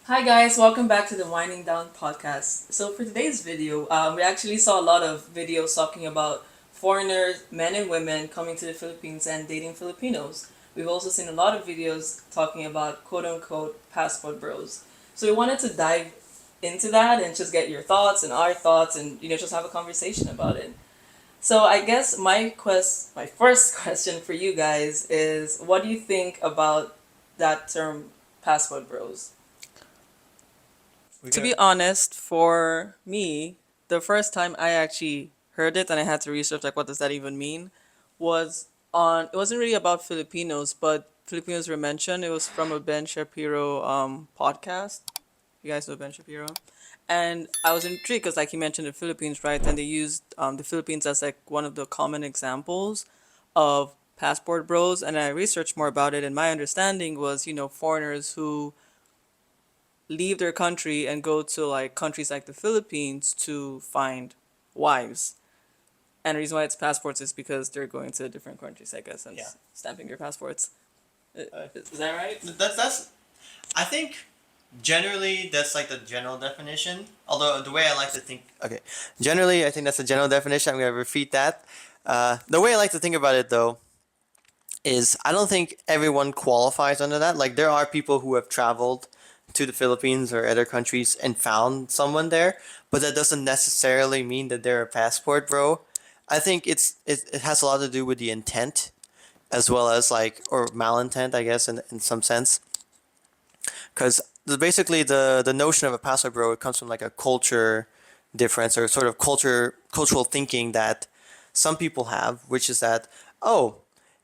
Hi guys, welcome back to the Winding Down Podcast. So for today's video, we actually saw a lot of videos talking about foreigners, men and women coming to the Philippines and dating Filipinos. We've also seen a lot of videos talking about quote unquote passport bros. So we wanted to dive into that and just get your thoughts and our thoughts and just have a conversation about it. So I guess my first question for you guys is what do you think about that term passport bros? We To got be honest, for me, the first time I actually heard it and I had to research like what does that even mean was on it wasn't really about Filipinos, but Filipinos were mentioned. It was from a Ben Shapiro podcast. You guys know Ben Shapiro? And I was intrigued because like he mentioned the Philippines, right? And they used the Philippines as like one of the common examples of passport bros and I researched more about it and my understanding was, foreigners who leave their country and go to like countries like the Philippines to find wives. And the reason why it's passports is because they're going to different countries, I guess, and yeah. stamping their passports. Uh, Is that right? that's. I think generally that's like the general definition. Although the way I like to think. Okay. Generally, I think that's the general definition. I'm gonna repeat that. The way I like to think about it though is I don't think everyone qualifies under that. Like there are people who have traveled to the Philippines or other countries and found someone there, but that doesn't necessarily mean that they're a passport bro. I think it has a lot to do with the intent as well as like or malintent, I guess, in some sense, because basically the notion of a passport bro it comes from like a culture difference or sort of cultural thinking that some people have, which is that oh,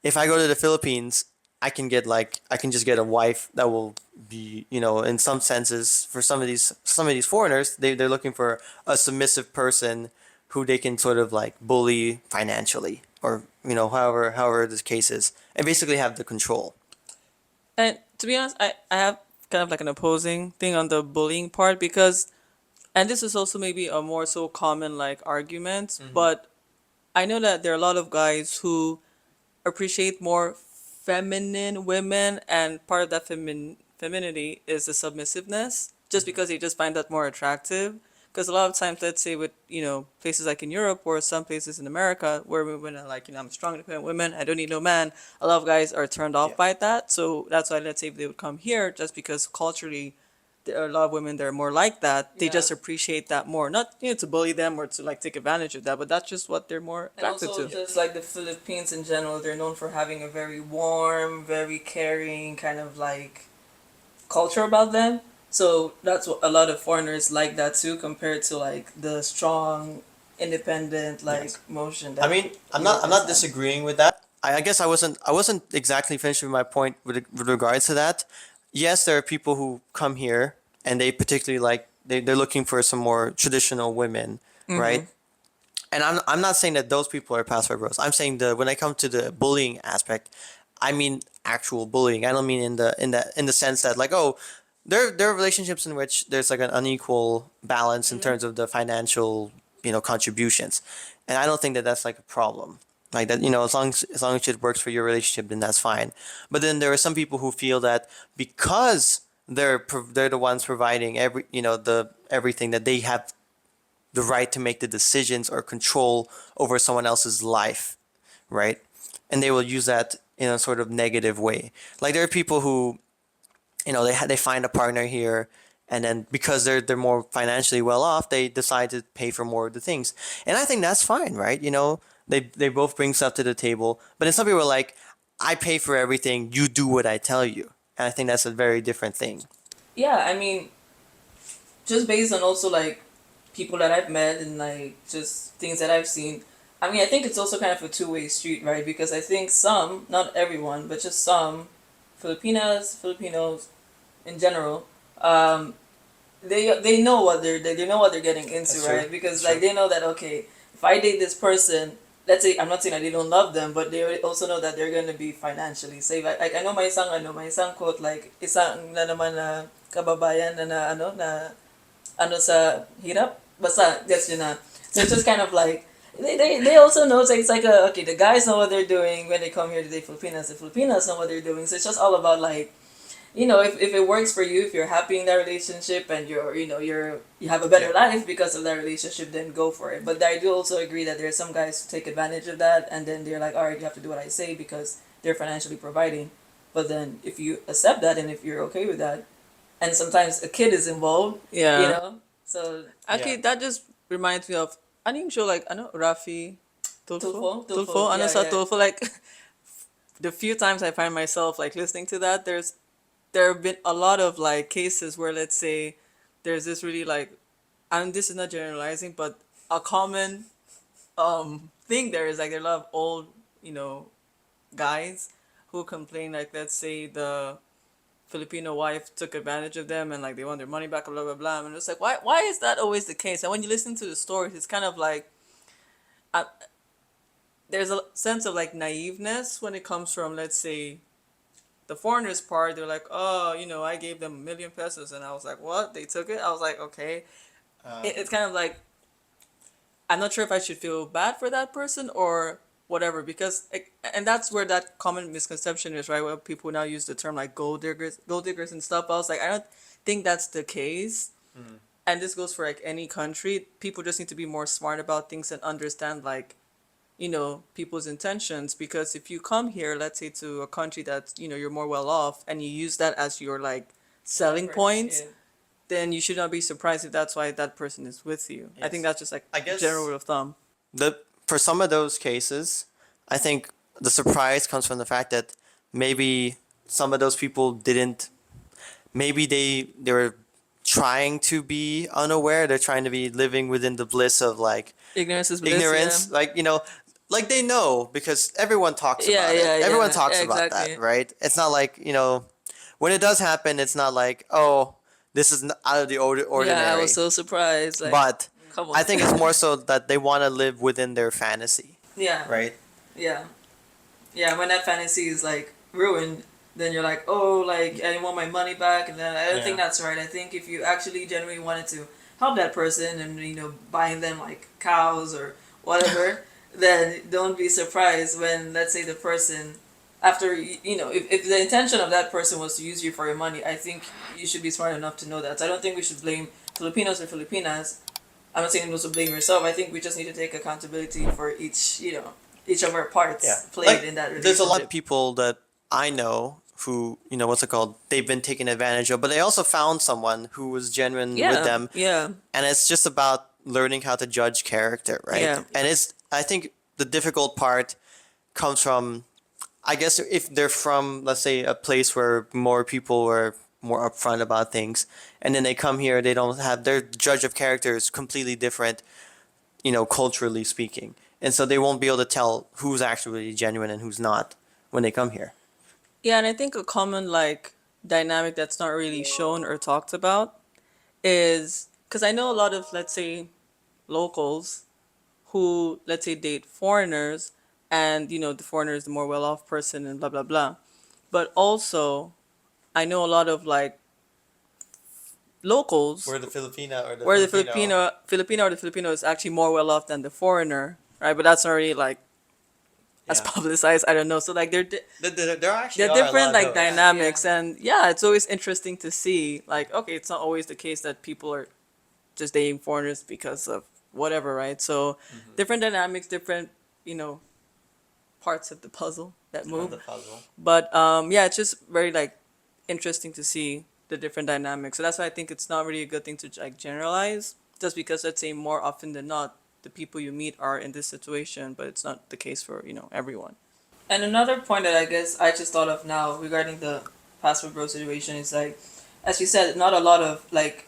if I go to the Philippines, I can just get a wife that will be in some senses for some of these foreigners they're looking for a submissive person who they can sort of like bully financially or however this case is and basically have the control. And to be honest, I have kind of like an opposing thing on the bullying part because, and this is also maybe a more so common like argument, but I know that there are a lot of guys who appreciate more feminine women, and part of that femininity is the submissiveness, just because they just find that more attractive. Because a lot of times, let's say with places like in Europe or some places in America where women are like I'm a strong independent woman, I don't need no man. A lot of guys are turned off Yeah. by that. So that's why let's say if they would come here, just because culturally there are a lot of women that are more like that. They just appreciate that more. Not to bully them or to like take advantage of that, but that's just what they're more And attracted also, to. just like the Philippines in general, they're known for having a very warm, very caring kind of like culture about them. So that's what a lot of foreigners like that too, compared to like the strong, independent like Yes. motion I that mean, I'm Europeans not have. disagreeing with that. I guess I wasn't exactly finished with my point with regards to that. Yes, there are people who come here and they particularly like they're looking for some more traditional women, right? And I'm not saying that those people are passport bros. I'm saying when I come to the bullying aspect, I mean actual bullying. I don't mean in the sense that like oh, there are relationships in which there's like an unequal balance in terms of the financial contributions, and I don't think that that's like a problem. Like that, as long as it works for your relationship, then that's fine. But then there are some people who feel that because they're the ones providing the everything that they have the right to make the decisions or control over someone else's life, right? And they will use that in a sort of negative way. Like there are people who, they find a partner here, and then because they're more financially well off, they decide to pay for more of the things, and I think that's fine, right? They both bring stuff to the table, but then some people are like, I pay for everything, you do what I tell you, and I think that's a very different thing. Yeah, I mean, just based on also like people that I've met and like just things that I've seen. I mean, I think it's also kind of a two-way street, right? Because I think some, not everyone, but just some Filipinos in general, um, they know what they know what they're getting into, That's true. right? Because That's like true. they know that okay, if I date this person, let's say I'm not saying that they don't love them, but they also know that they're gonna be financially safe. Like I know my isang quote like isang na naman na kababayan ano sa hirap basta gets you na. So it's just kind of like they also know it's like okay the guys know what they're doing when they come here to the Filipinas. The Filipinos know what they're doing. So it's just all about like if it works for you, if you're happy in that relationship and you have a better life because of that relationship, then go for it. But I do also agree that there are some guys who take advantage of that, and then they're like, all right, you have to do what I say because they're financially providing. But then if you accept that and if you're okay with that, and sometimes a kid is involved, Yeah. so Actually, that just reminds me of anime show like I know Rafi Tulfo. I know yeah, Sa yeah. Tulfo. Like the few times I find myself like listening to that, there have been a lot of like cases where let's say there's this really like, and this is not generalizing, but a common thing there is like there are a lot of old guys who complain like let's say the Filipino wife took advantage of them and like they want their money back, blah blah blah. And it's like why is that always the case? And when you listen to the stories, it's kind of like uh, there's a sense of like naiveness when it comes from let's say the foreigners part. They're like, oh, I gave them 1,000,000 pesos, and I was like, what? They took it? I was like, okay. It's kind of like I'm not sure if I should feel bad for that person or whatever because and that's where that common misconception is, right? Where people now use the term like gold diggers and stuff. I was like, I don't think that's the case. And this goes for like any country. People just need to be more smart about things and understand like people's intentions, because if you come here, let's say to a country that you're more well off and you use that as your like selling point, Yeah. then you should not be surprised if that's why that person is with you. I think Yes. that's just like I guess general rule of thumb. for some of those cases, I think the surprise comes from the fact that maybe some of those people didn't. Maybe they were trying to be unaware. They're trying to be living within the bliss of like Ignorance is bliss. ignorance, like like they know because everyone talks Yeah, about yeah, it. Everyone yeah, talks yeah, about exactly. that, right? It's not like when it does happen, it's not like, oh, this is out of the Yeah, I was ordinary. so surprised. Like, But come on. I think it's more so that they want to live within their fantasy, Yeah. right? Yeah. Yeah, when that fantasy is like ruined, then you're like, oh, like I want my money back, and then I don't think Yeah. that's right. I think if you actually genuinely wanted to help that person and buying them like cows or whatever, then don't be surprised when let's say the person after if the intention of that person was to use you for your money, I think you should be smart enough to know that. So I don't think we should blame Filipinos or Filipinas. I'm not saying you to blame yourself. I think we just need to take accountability for each of our Yeah. parts played Like in that there's a lot relationship. of people that I know who, what's it called? They've been taken advantage of, but they also found someone who was genuine with Yeah, them, yeah, and it's just about learning how to judge character, right? yeah. And I think the difficult part comes from, I guess, if they're from, let's say, a place where more people are more upfront about things, and then they come here, they don't have their judge of character is completely different, culturally speaking, and so they won't be able to tell who's actually genuine and who's not when they come here. Yeah, and I think a common like dynamic that's not really shown or talked about is because I know a lot of let's say locals who let's say date foreigners, and the foreigner is the more well off person and blah blah blah. But also I know a lot of like locals We're the Filipina or the where the Filipino. Filipino or the Filipino is actually more well off than the foreigner, right? But that's already like as Yeah. publicized. I don't know. So like There actually they're are a different lot of like those. dynamics, Yeah. and yeah, it's always interesting to see like okay, it's not always the case that people are just dating foreigners because of whatever, right? So different dynamics, different you know parts of the puzzle that Of move. the puzzle. But yeah, it's just very like interesting to see the different dynamics. So that's why I think it's not really a good thing to like generalize, just because let's say more often than not the people you meet are in this situation, but it's not the case for everyone. And another point that I guess I just thought of now regarding the passport bro situation is like, as you said, not a lot of like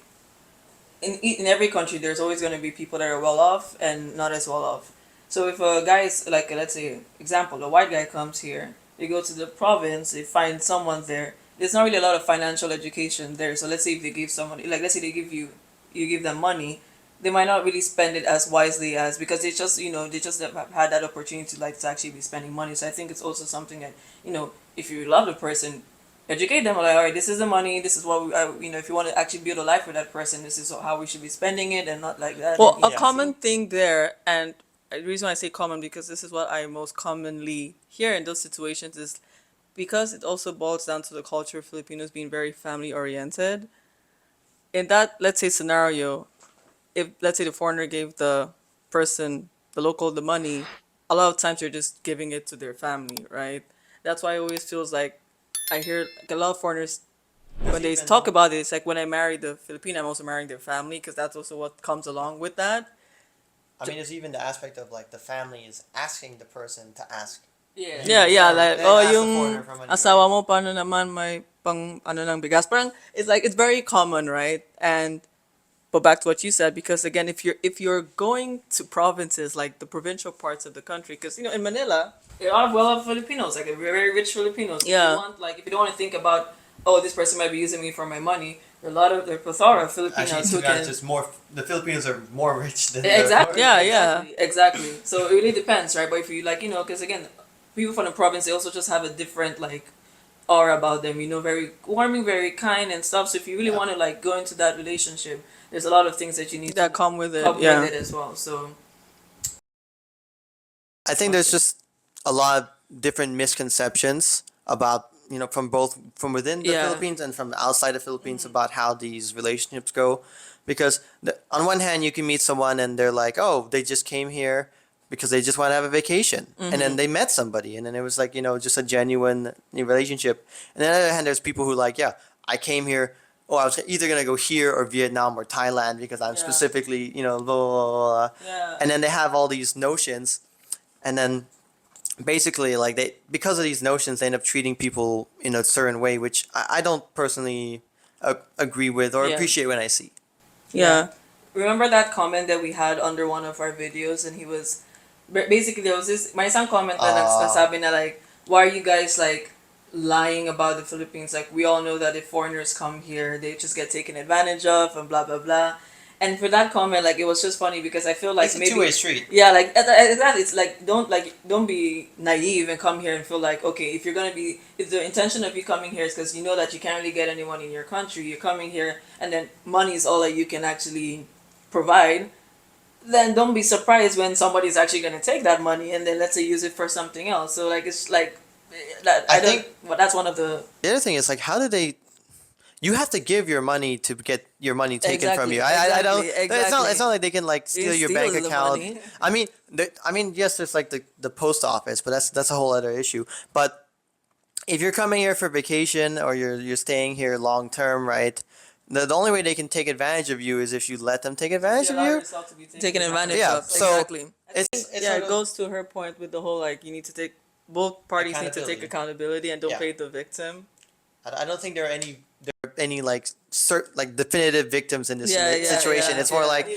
in every country there's always going to be people that are well off and not as well off. So if a guy is like, let's say example, a white guy comes here, they go to the province, they find someone there. There's not really a lot of financial education there. So let's say if they give someone, like let's say you give them money, they might not really spend it as wisely as because they just have had that opportunity like to actually be spending money. So I think it's also something that if you love the person, educate them like, all right, this is the money, this is what if you want to actually build a life with that person, this is how we should be spending it and not like that. Well, And, a Yeah. common thing there, and the reason why I say common because this is what I most commonly hear in those situations is because it also boils down to the culture of Filipinos being very family oriented. In that, let's say, scenario, if let's say the foreigner gave the person, the local, the money, a lot of times they're just giving it to their family, right? That's why it always feels like I hear like a lot of foreigners when they talk about it, it's like when I marry the Filipino, I'm also marrying their family because that's also what comes along with that. I mean, there's even the aspect of like the family is asking the person to ask. Yeah. Yeah, yeah, like Then oh ask the yung foreigner for money, asawa right? mo paano naman may pang ano ng bigas. Parang it's like it's very common, right? And but back to what you said, because again, if you're going to provinces like the provincial parts of the country, because in Manila, There are a lot of well-off Filipinos, like very rich Filipinos. Yeah. If you don't want to think about, oh, this person might be using me for my money. There are a lot of there are plethora of Actually, Filipinos to who be honest, can. it's more. The Filipinos are more rich than Exactly. Yeah, yeah. Exactly. So it really depends, right? But if you because again, people from the province, they also just have a different aura about them. Very warming, very kind and stuff. So if you really Yeah. want to go into that relationship, there's a lot of things that you need that to come with it. come Yeah. with it as well. So I think there's just a lot of different misconceptions about from within the Yeah. Philippines and from outside the Philippines about how these relationships go, because on one hand you can meet someone and they're like, oh, they just came here because they just want to have a vacation, and then they met somebody and then it was like just a genuine relationship, and on the other hand there's people who like, yeah, I came here. Oh, I was either gonna go here or Vietnam or Thailand because I'm Yeah. specifically, blah, blah, blah, blah. yeah. And then they have all these notions, and then basically like they because of these notions they end up treating people in a certain way, which I don't personally agree with or Yeah. appreciate when I see. Yeah. Remember that comment that we had under one of our videos, and he was basically there was this my isang comment na nagsasabi na why are you guys lying about the Philippines? Like we all know that if foreigners come here, they just get taken advantage of and blah blah blah. And for that comment, it was just funny because I feel like It's a maybe two-way street. yeah, exactly. It's don't be naive and come here and feel like okay, if the intention of you coming here is because you know that you can't really get anyone in your country, you're coming here and then money is all that you can actually provide, then don't be surprised when somebody's actually going to take that money and then let's say use it for something else. So it's that I I don't. think- Well, that's one of the The other thing is like, how do they? You have to give your money to get your money taken from Exactly, you. I don't. exactly, It's not. exactly. It's not like they can like steal your steal bank the account. money. I mean, yes, there's like the post office, but that's a whole other issue. But if you're coming here for vacation or you're staying here long term, right? The only way they can take advantage of you is if you let them take advantage of allow you. yourself to be Taken advantage Yeah, of. so Exactly. it's Yeah, sort it of- goes to her point with the whole you need to take both parties need to take Accountability. accountability and don't Yeah. play the victim. I don't think there are any like definitive victims in this Yeah, yeah, situation. yeah, It's more yeah. like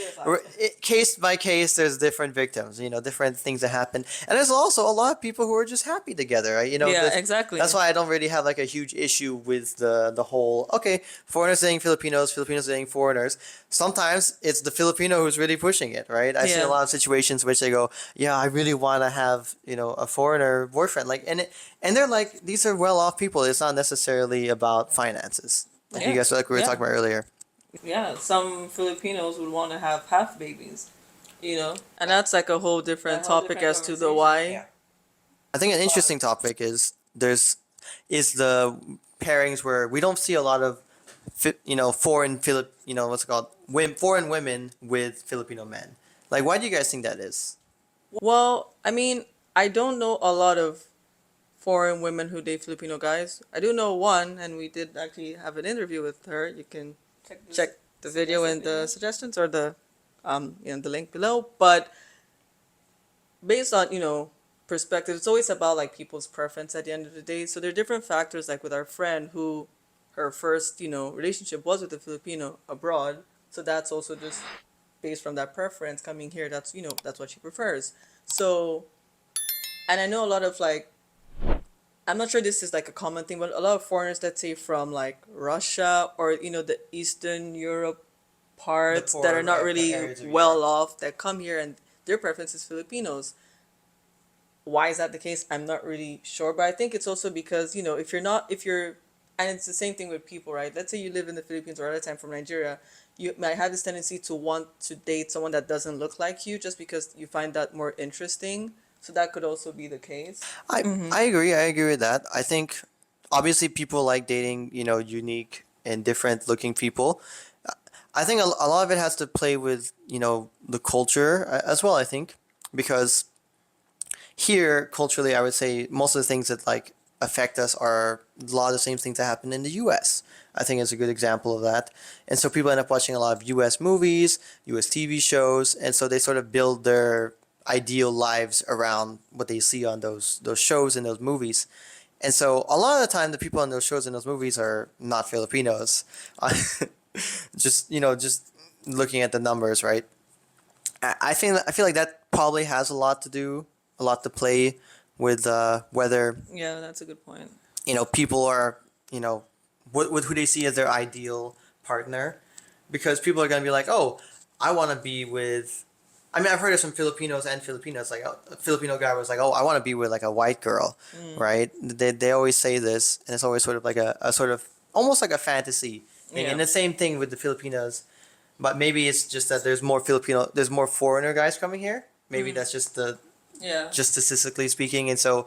case by case. There's different victims. Different things that happen, and there's also a lot of people who are just happy together. Right? Yeah, exactly. That's why I don't really have like a huge issue with the whole foreigners dating Filipinos, Filipinos dating foreigners. Sometimes it's the Filipino who's really pushing it. Right? I've seen Yeah. a lot of situations which they go, yeah, I really want to have a foreigner boyfriend. And they're like, these are well off people. It's not necessarily about finances. Like you Yeah. guys like we were Yeah. talking about earlier. Yeah, some Filipinos would want to have half babies. And that's like a whole different A whole topic different as to the conversation. why. I think an interesting topic is the pairings where we don't see a lot of foreign what's it called, foreign women with Filipino men. Like, why do you guys think that is? Well, I mean, I don't know a lot of foreign women who date Filipino guys. I do know one, and we did actually have an interview with her. You can check the video and the suggestions or the the link below. But based on perspective, it's always about people's preference at the end of the day. So there are different factors, like with our friend who her first relationship was with a Filipino abroad. So that's also just based from that preference coming here. That's that's what she prefers. So, and I know a lot of I'm not sure this is a common thing, but a lot of foreigners, let's say from Russia or the Eastern Europe parts that are not really areas of well Europe. off that come here and their preference is Filipinos. Why is that the case? I'm not really sure, but I think it's also because if you're and it's the same thing with people, right? Let's say you live in the Philippines or at a time from Nigeria, you might have this tendency to want to date someone that doesn't look like you just because you find that more interesting. So that could also be the case. I agree. I agree with that. I think obviously people like dating, unique and different looking people. I think a lot of it has to play with, the culture as well, I think, because here culturally, I would say most of the things that like affect us are a lot of the same things that happen in the US. I think is a good example of that. And so people end up watching a lot of US movies, US TV shows, and so they sort of build their ideal lives around what they see on those shows and those movies. And so a lot of the time the people on those shows and those movies are not Filipinos. Just looking at the numbers, right? I feel like that probably has a lot to play with whether Yeah, that's a good point. people are with who they see as their ideal partner, because people are gonna be like, oh, I want to be with. I mean, I've heard of some Filipinos and Filipinas. Like a Filipino guy was like, "Oh, I want to be with like a white girl," right? They always say this, and it's always sort of like a sort of almost like a fantasy thing. Yeah. And the same thing with the Filipinas, but maybe it's just that there's more foreigner guys coming here. Maybe that's just Yeah. just statistically speaking, and so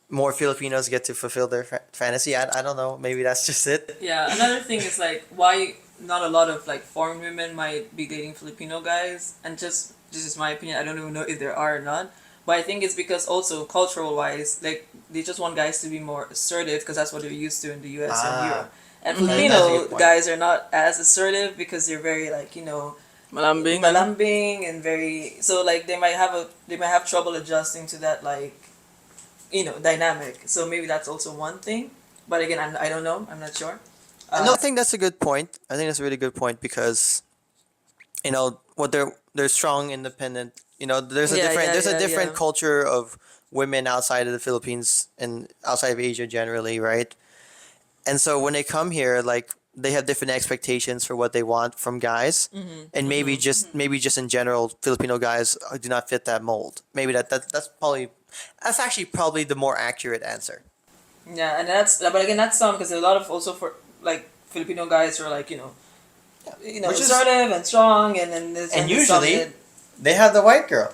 more Filipinos get to fulfill their fantasy. I don't know. Maybe that's just it. Yeah, another thing is like why not a lot of like foreign women might be dating Filipino guys, and just this is my opinion. I don't even know if there are or not, but I think it's because also cultural wise, like they just want guys to be more assertive because that's what they're used to in the U.S. and Europe. And That's a Filipino good point. guys are not as assertive because they're very like Malambing. malambing and very so like they might have trouble adjusting to that like dynamic. So maybe that's also one thing. But again, I don't know. I'm not sure. No, I think that's a good point. I think that's a really good point because, what they're strong, independent. There's a Yeah, different yeah, there's a yeah, different yeah. culture of women outside of the Philippines and outside of Asia generally, right? And so when they come here, like they have different expectations for what they want from guys, and maybe just in general, Filipino guys do not fit that mold. Maybe that's actually probably the more accurate answer. Yeah, and but again, that's some because a lot of also for like Filipino guys who are like Which is- assertive and strong, and then there's And there's some usually- that- They have the white girl.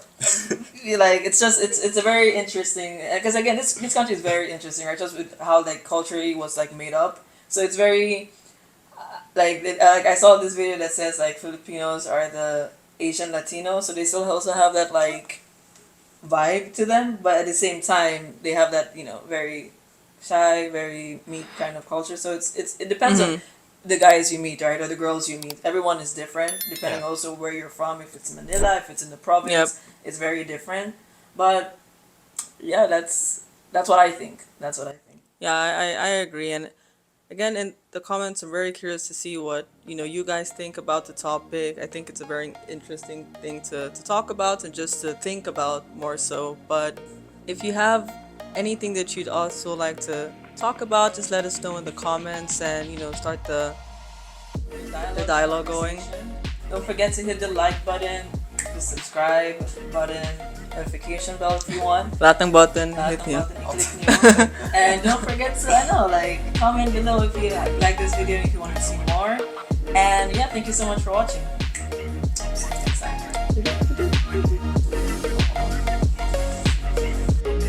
like it's just it's a very interesting because again this country is very interesting, right? Just with how like culturally was like made up, so it's very like I saw this video that says like Filipinos are the Asian Latinos, so they still also have that like vibe to them, but at the same time they have that very shy, very meek kind of culture. So it depends on the guys you meet, right, or the girls you meet. Everyone is different depending Yeah. also where you're from. If it's Manila, if it's in the province, Yep. it's very different. But yeah, that's what I think. That's what I think. Yeah, I agree. And again, in the comments, I'm very curious to see what you guys think about the topic. I think it's a very interesting thing to talk about and just to think about more so. But if you have anything that you'd also like to talk about, just let us know in the comments and start the dialogue going. Don't forget to hit the like button, the subscribe button, notification bell if you want. Lahat ng button, Lahat hit ng niyo. button i-click niyo. And don't forget to comment below if you like this video and if you want to see more. And yeah, thank you so much for watching.